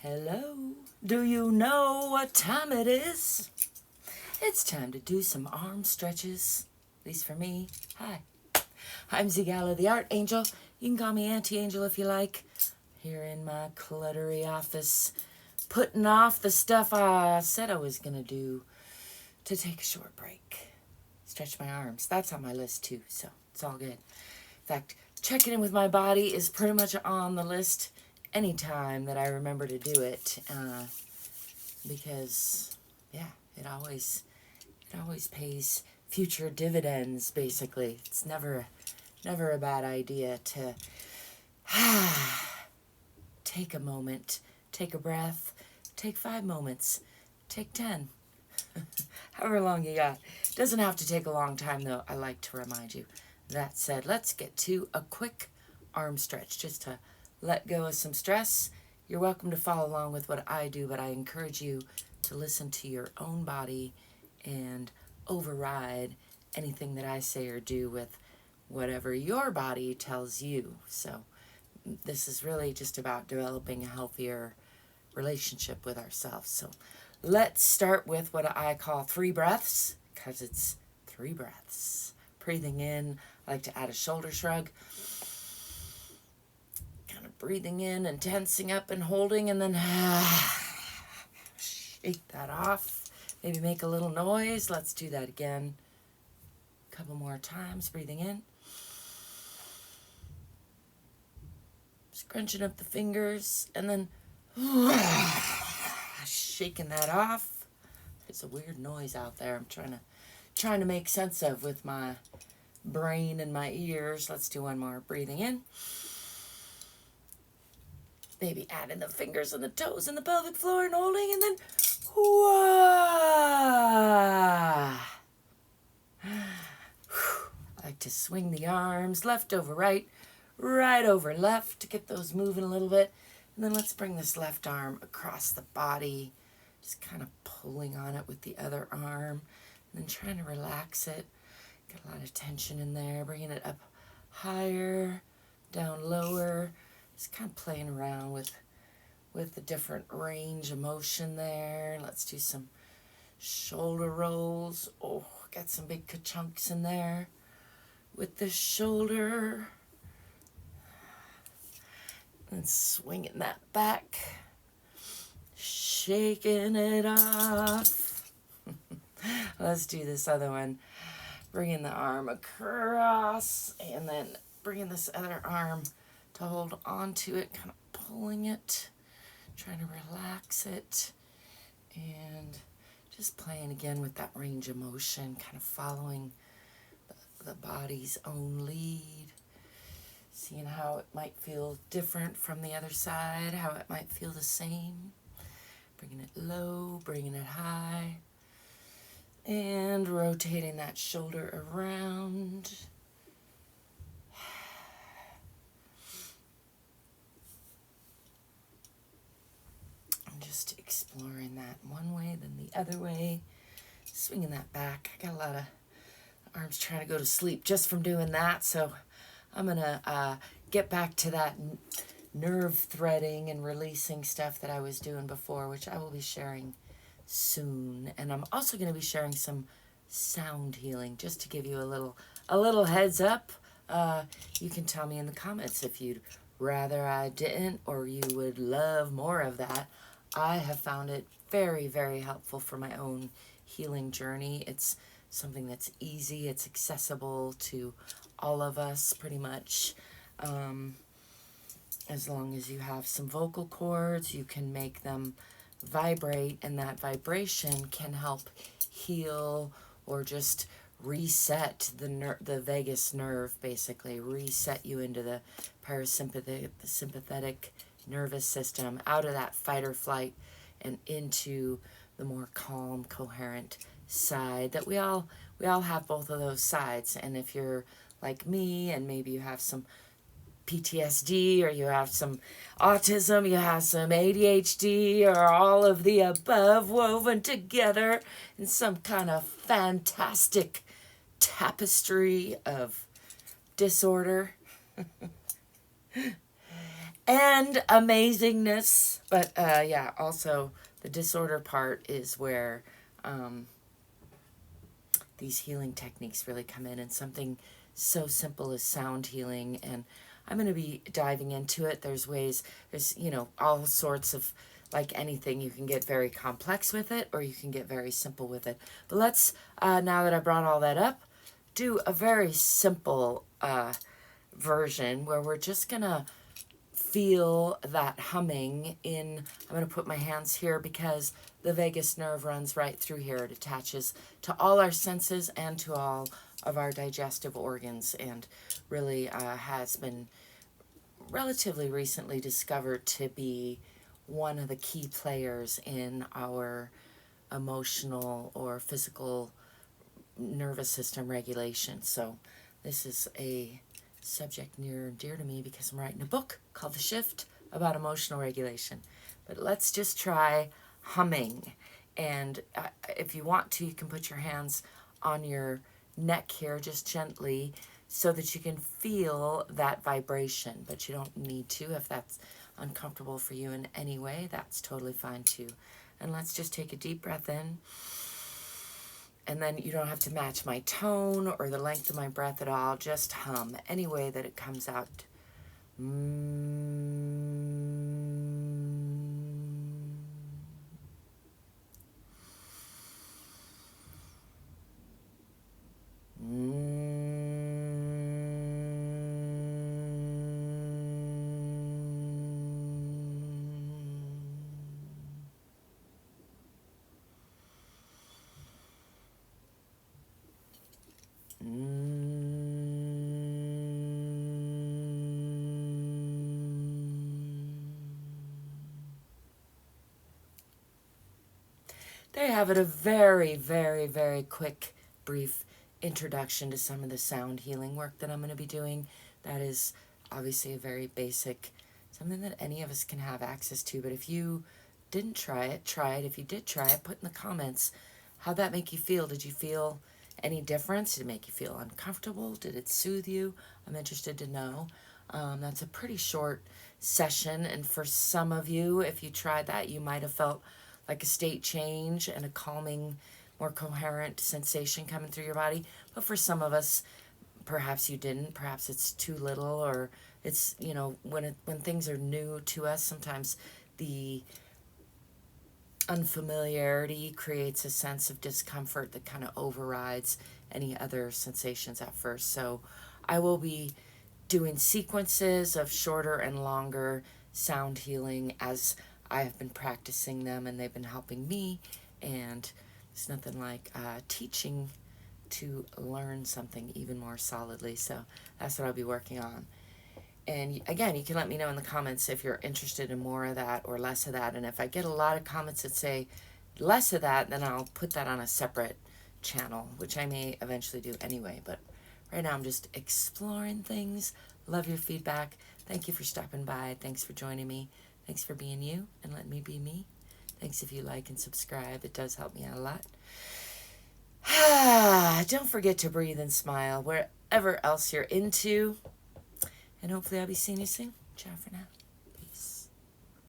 Hello, do you know what time it is? It's time to do some arm stretches, at least for me. Hi, I'm ZGALA, the Art Angel. You can call me Auntie Angel if you like. Here in my cluttery office, putting off the stuff I said I was going to do to take a short break. Stretch my arms. That's on my list too, so it's all good. In fact, checking in with my body is pretty much on the list anytime that I remember to do it, because yeah, it always pays future dividends. Basically, it's never a bad idea to take a moment, take a breath, take 5 moments, take 10, however long you got. Doesn't have to take a long time though, I like to remind you. That said, let's get to a quick arm stretch just to let go of some stress. You're welcome to follow along with what I do, but I encourage you to listen to your own body and override anything that I say or do with whatever your body tells you. So this is really just about developing a healthier relationship with ourselves. So let's start with what I call 3 breaths, because it's 3 breaths. Breathing in, I like to add a shoulder shrug. Kind of breathing in and tensing up and holding, and then shake that off. Maybe make a little noise. Let's do that again. A couple more times. Breathing in. Scrunching up the fingers, and then shaking that off. There's a weird noise out there I'm trying to make sense of with my brain and my ears. Let's do one more. Breathing in. Maybe adding the fingers and the toes and the pelvic floor and holding, and then I like to swing the arms left over right, right over left to get those moving a little bit. And then let's bring this left arm across the body, just kind of pulling on it with the other arm, and then trying to relax it. Got a lot of tension in there, bringing it up higher, down lower. Just kind of playing around with the different range of motion there. Let's do some shoulder rolls. Oh, got some big ka-chunks in there with the shoulder. And swinging that back, shaking it off. Let's do this other one. Bringing the arm across, and then bringing this other arm to hold on to it, kind of pulling it, trying to relax it, and just playing again with that range of motion, kind of following the body's own lead, seeing how it might feel different from the other side, how it might feel the same, bringing it low, bringing it high, and rotating that shoulder around. Just exploring that one way, then the other way, swinging that back. I got a lot of arms trying to go to sleep just from doing that, so I'm gonna get back to that nerve threading and releasing stuff that I was doing before, which I will be sharing soon. And I'm also going to be sharing some sound healing, just to give you a little heads up. You can tell me in the comments if you'd rather I didn't, or you would love more of that. I have found it very, very helpful for my own healing journey. It's something that's easy. It's accessible to all of us, pretty much. As long as you have some vocal cords, you can make them vibrate, and that vibration can help heal or just reset the vagus nerve, basically. Reset you into the parasympathetic, the sympathetic nervous system, out of that fight or flight and into the more calm, coherent side that we all have both of those sides. And if you're like me and maybe you have some PTSD, or you have some autism, you have some ADHD, or all of the above woven together in some kind of fantastic tapestry of disorder, and amazingness. But yeah, also the disorder part is where these healing techniques really come in, and something so simple as sound healing. And I'm going to be diving into it. There's ways, there's, you know, all sorts of, like anything, you can get very complex with it or you can get very simple with it. But let's, now that I brought all that up, do a very simple version where we're just going to feel that humming in. I'm going to put my hands here because the vagus nerve runs right through here. It attaches to all our senses and to all of our digestive organs, and really has been relatively recently discovered to be one of the key players in our emotional or physical nervous system regulation. So this is a subject near and dear to me because I'm writing a book called The Shift about emotional regulation. But let's just try humming. And if you want to, you can put your hands on your neck here just gently so that you can feel that vibration, but you don't need to. If that's uncomfortable for you in any way, that's totally fine too. And let's just take a deep breath in. And then you don't have to match my tone or the length of my breath at all. Just hum any way that it comes out. There you have it, a very, very, very quick, brief introduction to some of the sound healing work that I'm going to be doing. That is obviously a very basic, something that any of us can have access to. But if you didn't try it, try it. If you did try it, put in the comments, how'd that make you feel? Did you feel any difference? Did it make you feel uncomfortable? Did it soothe you? I'm interested to know. That's a pretty short session, and for some of you, if you tried that, you might have felt like a state change and a calming, more coherent sensation coming through your body. But for some of us, perhaps you didn't. Perhaps it's too little, or it's, you know, when things are new to us, sometimes the unfamiliarity creates a sense of discomfort that kind of overrides any other sensations at first. So I will be doing sequences of shorter and longer sound healing as I have been practicing them, and they've been helping me. And it's nothing like teaching to learn something even more solidly. So that's what I'll be working on. And again, you can let me know in the comments if you're interested in more of that or less of that. And if I get a lot of comments that say less of that, then I'll put that on a separate channel, which I may eventually do anyway. But right now I'm just exploring things. Love your feedback. Thank you for stopping by. Thanks for joining me. Thanks for being you and letting me be me. Thanks if you like and subscribe. It does help me out a lot. Don't forget to breathe and smile wherever else you're into. And hopefully I'll be seeing you soon. Ciao for now.